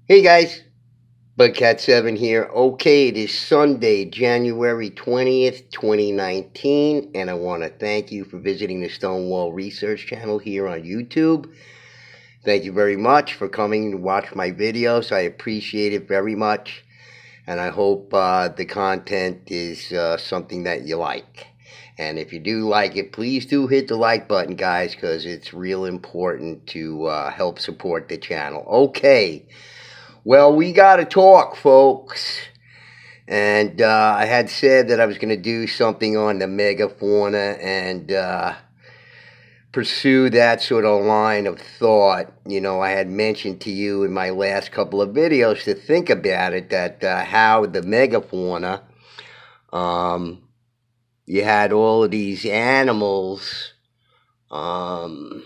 Hey guys, Bugcat7 here. Okay, it is Sunday, January 20th, 2019, and I want to thank you for visiting the Stonewall Research channel here on YouTube. Thank you very much for coming to watch my videos. I appreciate it very much, and I hope the content is something that you like. And if you do like it, please do hit the like button, guys, because it's real important to help support the channel. Okay. Well, we got to talk, folks. And I had said that I was going to do something on the megafauna and pursue that sort of line of thought. You know, I had mentioned to you in my last couple of videos to think about it, that how the megafauna, you had all of these animals in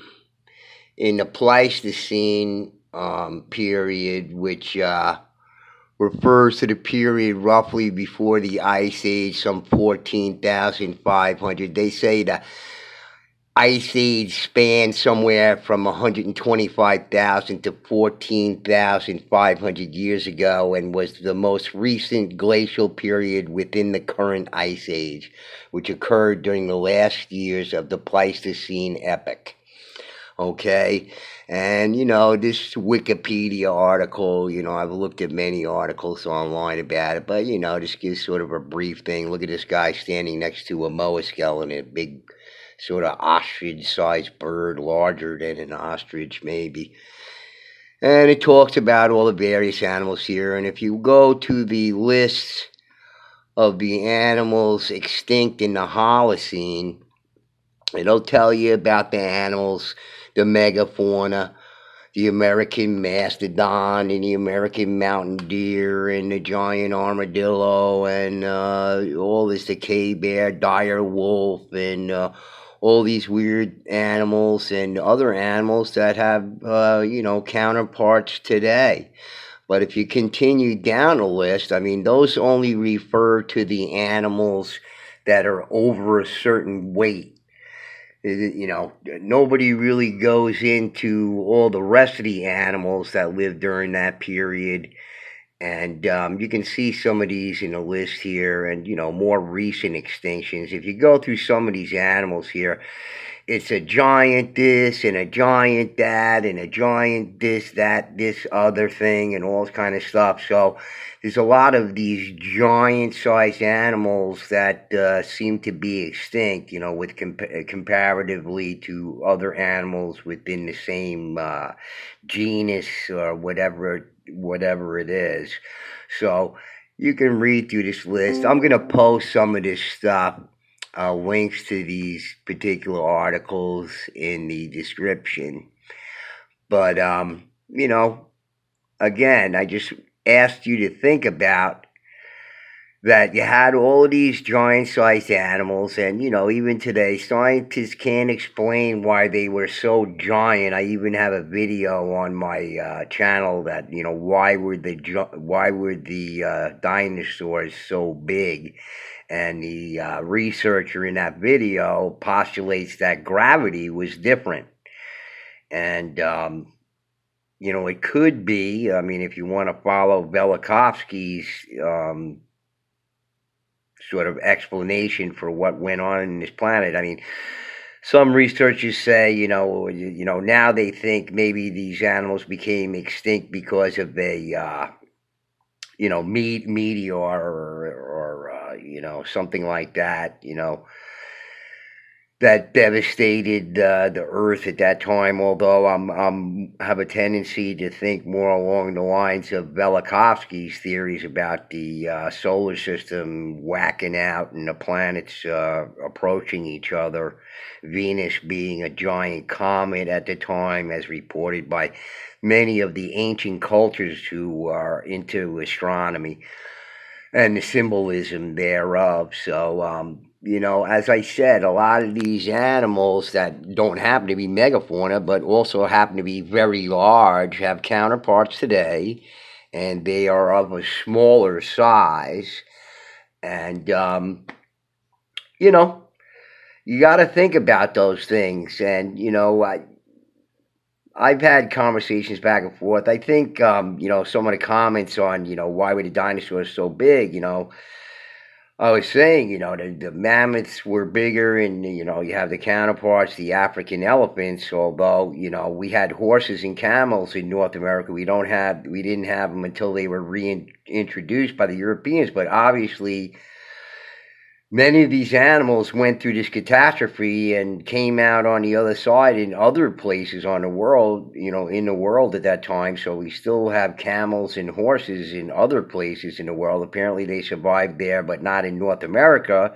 the Pleistocene period, which refers to the period roughly before the Ice Age, some 14,500. They say the Ice Age spanned somewhere from 125,000 to 14,500 years ago and was the most recent glacial period within the current Ice Age, which occurred during the last years of the Pleistocene epoch. Okay, and this Wikipedia article, I've looked at many articles online about it, but just gives sort of a brief thing. Look at this guy standing next to a moa skeleton, a big sort of ostrich-sized bird, larger than an ostrich maybe. And it talks about all the various animals here, and if you go to the list of the animals extinct in the Holocene, it'll tell you about the animals, the megafauna, the American mastodon, and the American mountain deer, and the giant armadillo, and all this decay bear, dire wolf, and all these weird animals and other animals that have, counterparts today. But if you continue down the list, I mean, those only refer to the animals that are over a certain weight. Nobody really goes into all the rest of the animals that lived during that period. And you can see some of these in the list here, and, more recent extinctions. If you go through some of these animals here, it's a giant this and a giant that and a giant this, that, this other thing, and all this kind of stuff. So there's a lot of these giant-sized animals that seem to be extinct, with comparatively to other animals within the same genus or whatever it is. So you can read through this list. I'm going to post some of this stuff, links to these particular articles in the description. But, again, I just asked you to think about that you had all of these giant-sized animals, and, even today, scientists can't explain why they were so giant. I even have a video on my channel that, why were the dinosaurs so big? And the researcher in that video postulates that gravity was different. And, it could be, I mean, if you want to follow Velikovsky's sort of explanation for what went on in this planet. I mean, some researchers say, now they think maybe these animals became extinct because of a, meteor or something like that, that devastated the Earth at that time. Although I'm have a tendency to think more along the lines of Velikovsky's theories about the solar system whacking out and the planets approaching each other. Venus being a giant comet at the time, as reported by many of the ancient cultures who are into astronomy and the symbolism thereof. So, as I said, a lot of these animals that don't happen to be megafauna, but also happen to be very large, have counterparts today, and they are of a smaller size. And, you got to think about those things. And, I've had conversations back and forth. I think, some of the comments on, why were the dinosaurs so big, I was saying, the mammoths were bigger, and, you have the counterparts, the African elephants, although, we had horses and camels in North America. We didn't have them until they were reintroduced by the Europeans, but obviously many of these animals went through this catastrophe and came out on the other side in other places on the world, in the world at that time. So we still have camels and horses in other places in the world. Apparently they survived there, but not in North America,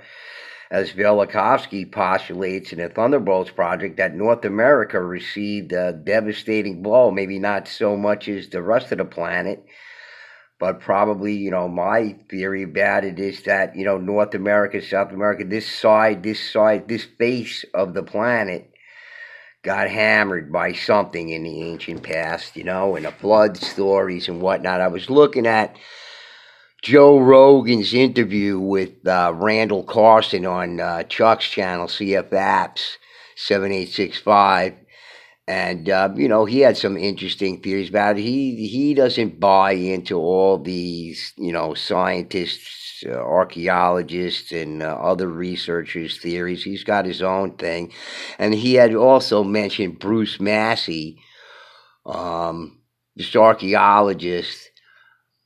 as Velikovsky postulates in the Thunderbolts Project, that North America received a devastating blow, maybe not so much as the rest of the planet. But probably, my theory about it is that, North America, South America, this face of the planet got hammered by something in the ancient past, and the flood stories and whatnot. I was looking at Joe Rogan's interview with Randall Carlson on Chuck's channel, CF Apps 7865. And, he had some interesting theories about it. He doesn't buy into all these, scientists, archaeologists, and other researchers' theories. He's got his own thing. And he had also mentioned Bruce Massey, this archaeologist,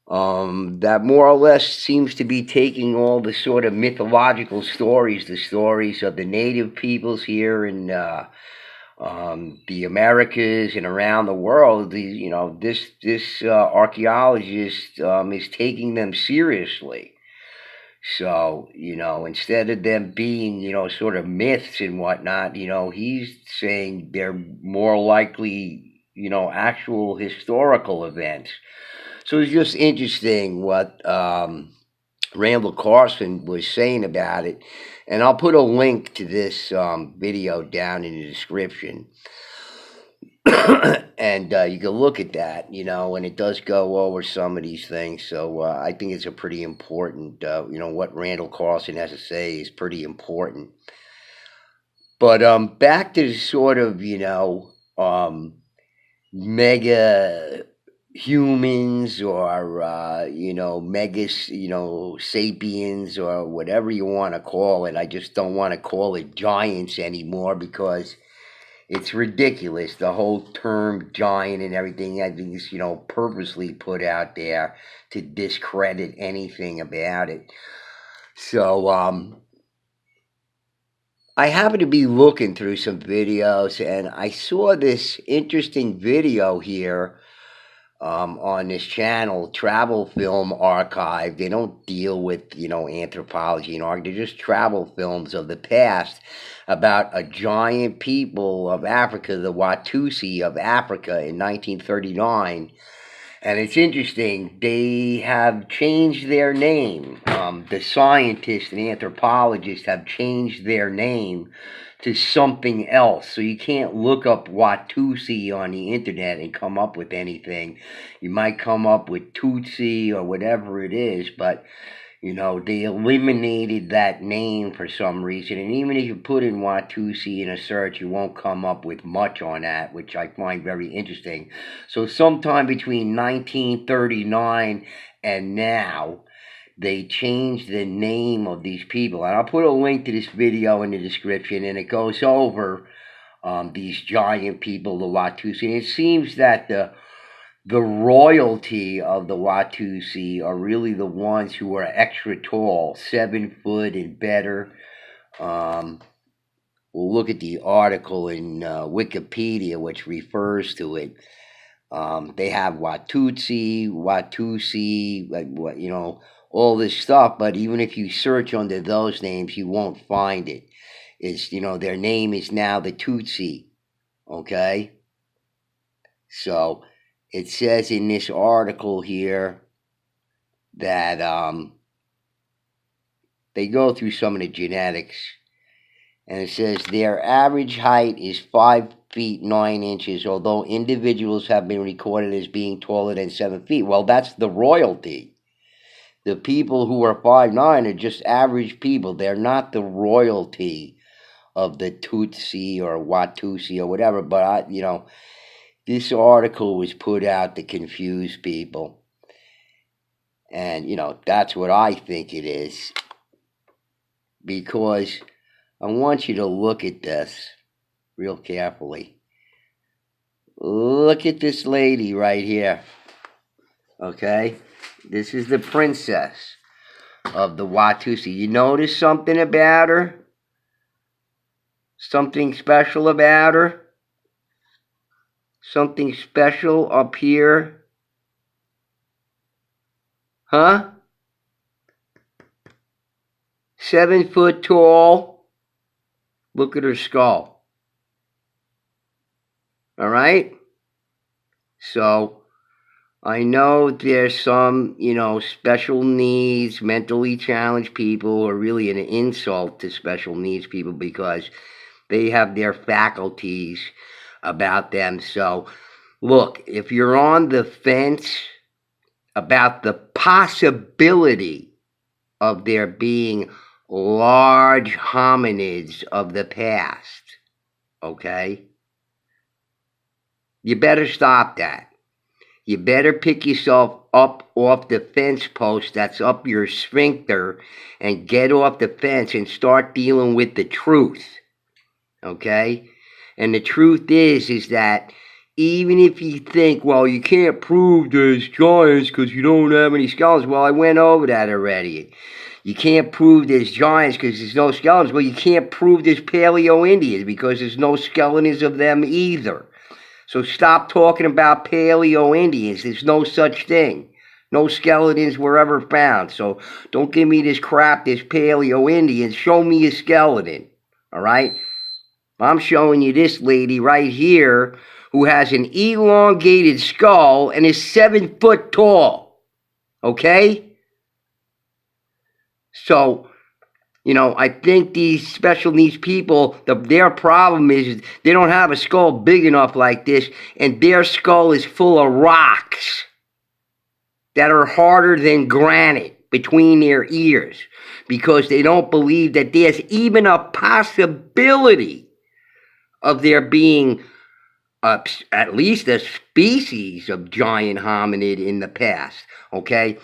that more or less seems to be taking all the sort of mythological stories, the stories of the native peoples here in the Americas and around the world. This archaeologist is taking them seriously. So, instead of them being, sort of myths and whatnot, he's saying they're more likely, actual historical events. So it's just interesting what Randall Carlson was saying about it. And I'll put a link to this video down in the description. And you can look at that, and it does go over some of these things. So I think it's a pretty important, what Randall Carlson has to say is pretty important. But back to sort of, mega humans or megas, sapiens or whatever you want to call it. I just don't want to call it giants anymore because it's ridiculous. The whole term giant and everything, I think, is purposely put out there to discredit anything about it. So I happened to be looking through some videos, and I saw this interesting video here on this channel, Travel Film Archive. They don't deal with, anthropology and art. They're just travel films of the past about a giant people of Africa, the Watusi of Africa in 1939. And it's interesting, they have changed their name. The scientists and anthropologists have changed their name to something else. So you can't look up Watusi on the internet and come up with anything. You might come up with Tutsi or whatever it is, but they eliminated that name for some reason. And even if you put in Watusi in a search, you won't come up with much on that, which I find very interesting. So sometime between 1939 and now, they changed the name of these people. And I'll put a link to this video in the description, and it goes over these giant people, the Watusi. And it seems that the royalty of the Watusi are really the ones who are extra tall, 7 foot and better. We'll look at the article in Wikipedia, which refers to it. They have Watusi, all this stuff, but even if you search under those names, you won't find it. It's, their name is now the Tutsi, okay? So it says in this article here that they go through some of the genetics, and it says their average height is 5 feet 9 inches, although individuals have been recorded as being taller than 7 feet. Well, that's the royalty. The people who are 5'9" are just average people. They're not the royalty of the Tutsi or Watusi or whatever. But this article was put out to confuse people. And, that's what I think it is. Because I want you to look at this real carefully. Look at this lady right here. Okay? This is the princess of the Watusi. You notice something about her? Something special about her? Something special up here? Huh? 7 foot tall. Look at her skull. All right? So, I know there's some, special needs, mentally challenged people who are really an insult to special needs people because they have their faculties about them. So, look, if you're on the fence about the possibility of there being large hominids of the past, okay, you better stop that. You better pick yourself up off the fence post that's up your sphincter and get off the fence and start dealing with the truth, okay? And the truth is that even if you think, well, you can't prove there's giants because you don't have any skeletons. Well, I went over that already. You can't prove there's giants because there's no skeletons. Well, you can't prove there's Paleo-Indians because there's no skeletons of them either. So stop talking about Paleo-Indians. There's no such thing. No skeletons were ever found. So don't give me this crap, this Paleo-Indians. Show me a skeleton. All right? I'm showing you this lady right here who has an elongated skull and is 7 foot tall. Okay? So, I think these special needs people, their problem is they don't have a skull big enough like this, and their skull is full of rocks that are harder than granite between their ears because they don't believe that there's even a possibility of there being at least a species of giant hominid in the past. Okay?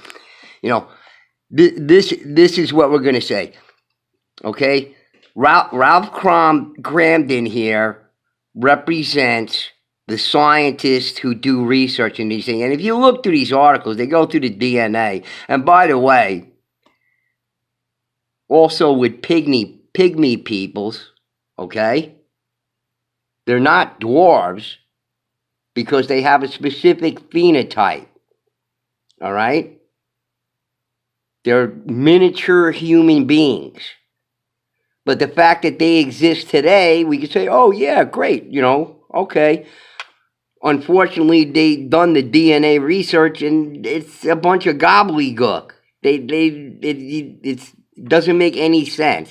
This is what we're going to say. Okay, Ralph Cramden here represents the scientists who do research in these things. And if you look through these articles, they go through the DNA. And by the way, also with pygmy peoples, okay, they're not dwarves because they have a specific phenotype. All right? They're miniature human beings. But the fact that they exist today, we could say, oh, yeah, great, okay. Unfortunately, they've done the DNA research, and it's a bunch of gobbledygook. It doesn't make any sense.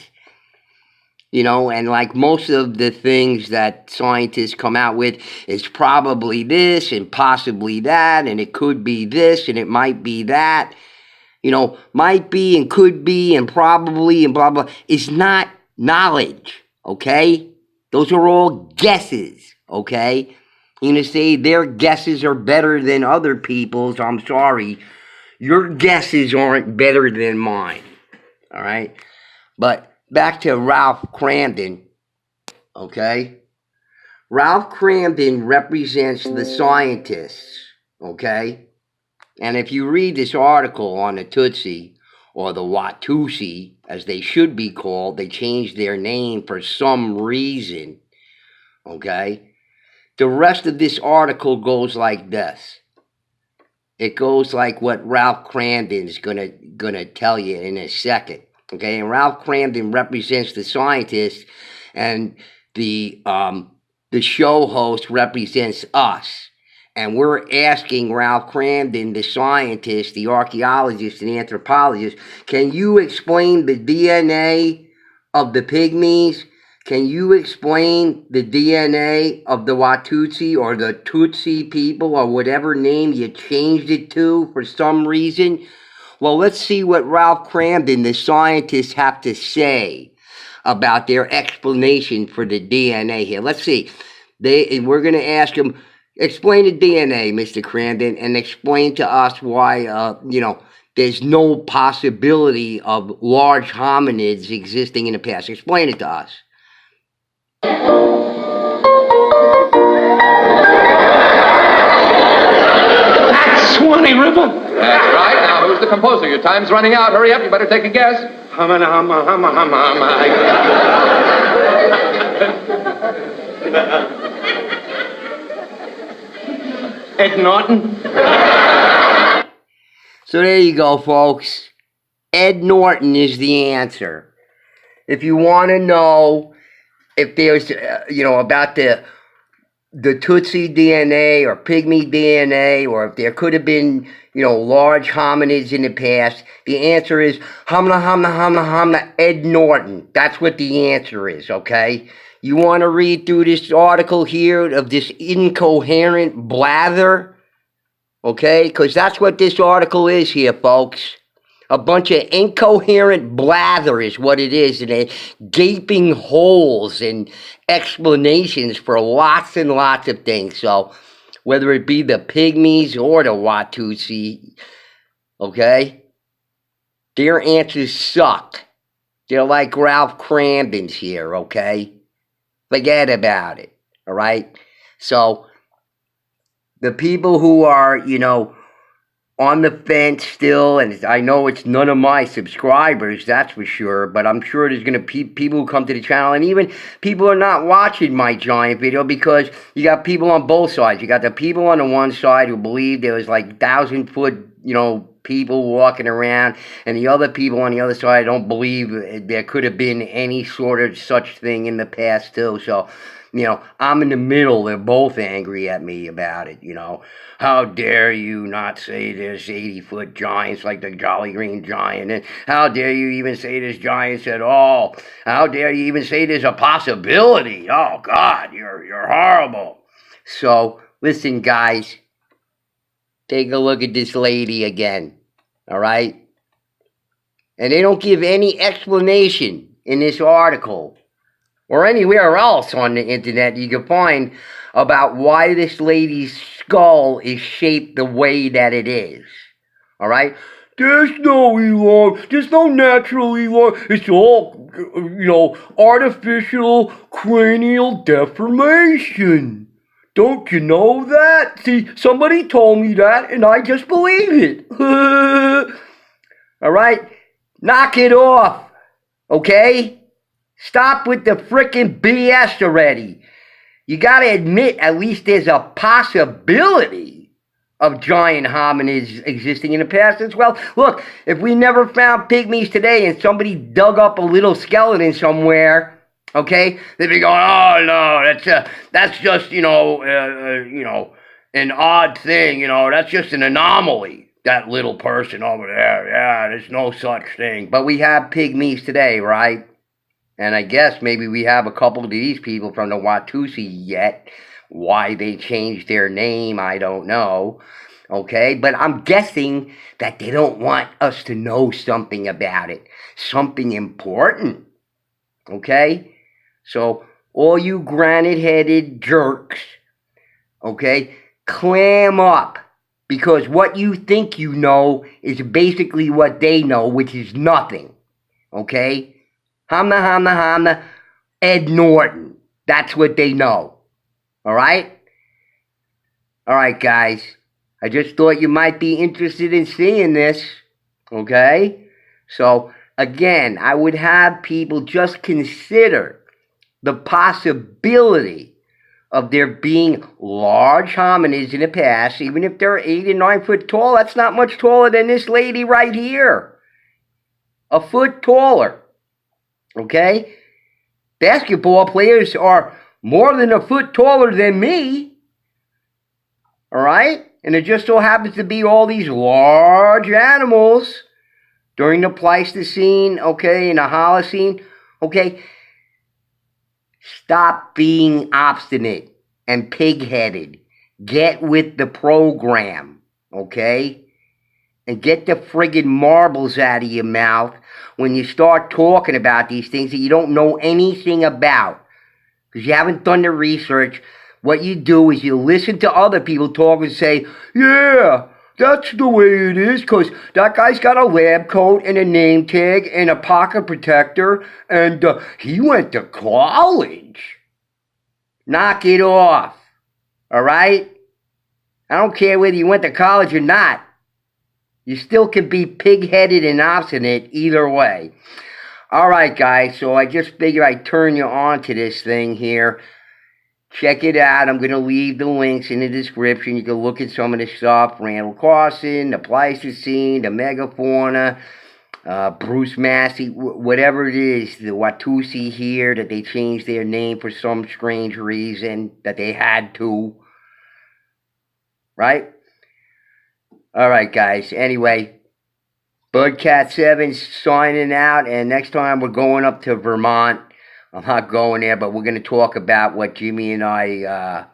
And like most of the things that scientists come out with is probably this and possibly that, and it could be this and it might be that. Might be and could be and probably and blah, blah, is not knowledge, okay? Those are all guesses, okay? You're going to say their guesses are better than other people's. I'm sorry. Your guesses aren't better than mine, all right? But back to Ralph Cramden, okay? Ralph Cramden represents the scientists, okay? And if you read this article on the Tutsi, or the Watusi, as they should be called, they changed their name for some reason, okay? The rest of this article goes like this. It goes like what Ralph Cramden's gonna tell you in a second, okay? And Ralph Cramden represents the scientists, and the show host represents us. And we're asking Ralph Cramden, the scientist, the archaeologist, and anthropologist, can you explain the DNA of the pygmies? Can you explain the DNA of the Watusi or the Tutsi people or whatever name you changed it to for some reason? Well, let's see what Ralph Cramden, the scientist, have to say about their explanation for the DNA here. Let's see. We're going to ask him, Explain the DNA, Mr. Crandon, and explain to us why, there's no possibility of large hominids existing in the past. Explain it to us. That's Swanee River. That's right. Now, who's the composer? Your time's running out. Hurry up. You better take a guess. Humma, humma, humma, humma, humma. Ed Norton. So there you go, folks. Ed Norton is the answer. If you want to know if there's, about the Tutsi DNA or Pygmy DNA, or if there could have been, large hominids in the past, the answer is hamna, Ed Norton. That's what the answer is, okay? You want to read through this article here of this incoherent blather? Okay? Because that's what this article is here, folks. A bunch of incoherent blather is what it is, and gaping holes and explanations for lots and lots of things. So, whether it be the Pygmies or the Watusi, okay? Their answers suck. They're like Ralph Cramden's here, okay? Forget about it, all right? So, the people who are, on the fence still, and I know it's none of my subscribers, that's for sure, but I'm sure there's going to be people who come to the channel, and even people are not watching my giant video, because you got people on both sides. You got the people on the one side who believe there was like 1,000-foot, people walking around, and the other people on the other side don't believe there could have been any sort of such thing in the past too. So, I'm in the middle. They're both angry at me about it, How dare you not say there's 80-foot giants like the Jolly Green Giant? And how dare you even say there's giants at all? How dare you even say there's a possibility? Oh, God, you're horrible. So, listen, guys. Take a look at this lady again, all right? And they don't give any explanation in this article or anywhere else on the internet you can find about why this lady's skull is shaped the way that it is, all right? There's no natural elon. It's all, artificial cranial deformation. Don't you know that? See, somebody told me that, and I just believe it. All right? Knock it off, okay? Stop with the frickin' BS already. You gotta admit, at least there's a possibility of giant hominids existing in the past as well. Look, if we never found pygmies today and somebody dug up a little skeleton somewhere, okay, they'd be going, oh no, that's just an odd thing, that's just an anomaly. That little person over there, yeah, there's no such thing. But we have pygmies today, right? And I guess maybe we have a couple of these people from the Watusi yet. Why they changed their name, I don't know. Okay, but I'm guessing that they don't want us to know something about it, something important. Okay, so all you granite-headed jerks, okay, clam up, because what you think you know is basically what they know, which is nothing. Okay, hamna, Ed Norton. That's what they know. All right? All right, guys. I just thought you might be interested in seeing this. Okay? So, again, I would have people just consider the possibility of there being large hominids in the past, even if they're 8 and 9 foot tall. That's not much taller than this lady right here. A foot taller. Okay? Basketball players are more than a foot taller than me. All right? And it just so happens to be all these large animals during the Pleistocene, okay, and the Holocene, okay? Stop being obstinate and pig-headed. Get with the program, okay? And get the friggin' marbles out of your mouth when you start talking about these things that you don't know anything about, because you haven't done the research. What you do is you listen to other people talk and say, yeah, that's the way it is, because that guy's got a lab coat and a name tag and a pocket protector, and he went to college. Knock it off, all right? I don't care whether you went to college or not. You still can be pig-headed and obstinate either way. All right, guys, so I just figured I'd turn you on to this thing here. Check it out. I'm going to leave the links in the description. You can look at some of the stuff. Randall Carlson, the Pleistocene, the Megafauna, Bruce Massey, whatever it is, the Watusi here, that they changed their name for some strange reason, that they had to. Right? All right, guys. Anyway, Budcat7 signing out, and next time we're going up to Vermont. I'm not going there, but we're going to talk about what Jimmy and I,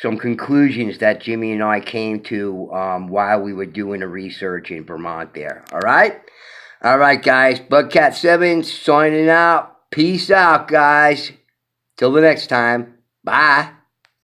some conclusions that Jimmy and I came to while we were doing the research in Vermont there. All right? All right, guys. Budcat7 signing out. Peace out, guys. Till the next time. Bye.